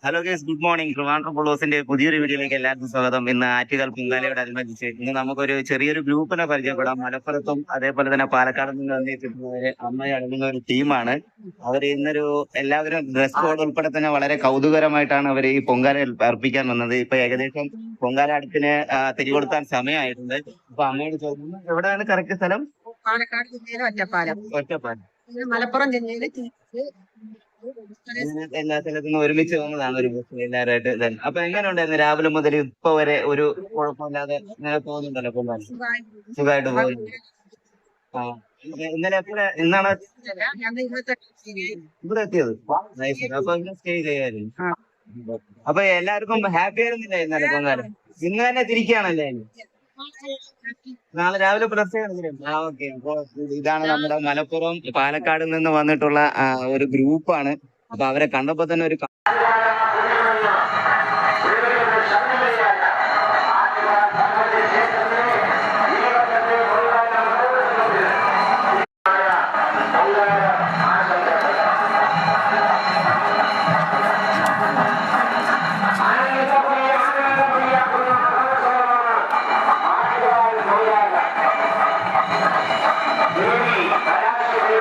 Hello guys, good morning. Trivandrum പൊളോസിന്റെ പുതിയൊരു വീഡിയോയിലേക്ക് എല്ലാവർക്കും സ്വാഗതം. ഇന്ന് ആറ്റുകാൽ പൊങ്കാലയോടനുബന്ധിച്ച് ഇന്ന് നമുക്കൊരു ചെറിയൊരു ഗ്രൂപ്പിനെ പരിചയപ്പെടാം. മലപ്പുറത്തും അതേപോലെ തന്നെ പാലക്കാട് നിന്ന് വന്നിട്ടുള്ളവര് അമ്മയെ അടങ്ങുന്ന ഒരു ടീമാണ്. അവർ എല്ലാവരും ഡ്രസ് കോഡ് ഉൾപ്പെടെ തന്നെ വളരെ കൗതുകരമായിട്ടാണ് അവർ ഈ പൊങ്കാല അർപ്പിക്കാൻ വന്നത്. ഇപ്പൊ ഏകദേശം പൊങ്കാല അടുപ്പിന് തിരികൊടുക്കാൻ സമയമായിട്ടുണ്ട്. അപ്പൊ അമ്മയോട് ചോദിക്കുന്നു, എവിടെയാണ് കറക്റ്റ് സ്ഥലം? പാലക്കാട് ജില്ലയിലെ ഒറ്റപ്പാലം. ഒറ്റപ്പാലം. മലപ്പുറം ജില്ലയിലെ എല്ലാ സ്ഥലത്തും ഒരുമിച്ച് വന്നതാണ് ഒരു ബസ് എല്ലാവരുമായിട്ട്. അപ്പൊ എങ്ങനെ ഉണ്ടായിരുന്നു രാവിലെ മുതൽ ഇപ്പൊ വരെ? ഒരു കുഴപ്പമില്ലാതെ ഇങ്ങനെ പോകുന്നുണ്ടല്ലോ പൊങ്കാല? സുഖമായിട്ട് പോകുന്നു. ആ, ഇന്നലെ ഇന്നാണ് ഇവിടെ എത്തിയത്. നൈസ്. അപ്പൊ ഇന്ന് സ്റ്റേ ചെയ്യായിരുന്നു. അപ്പൊ എല്ലാവർക്കും ഹാപ്പി ആയിരുന്നില്ല ഇന്നലെ പൊങ്കാല? ഇന്ന് തന്നെ തിരിക്കുകയാണല്ലേ? നാളെ രാവിലെ ഓക്കെ. അപ്പൊ ഇതാണ് നമ്മുടെ മലപ്പുറം പാലക്കാട് നിന്ന് വന്നിട്ടുള്ള ഒരു ഗ്രൂപ്പാണ്. അപ്പൊ അവരെ കണ്ടപ്പോ തന്നെ ഒരു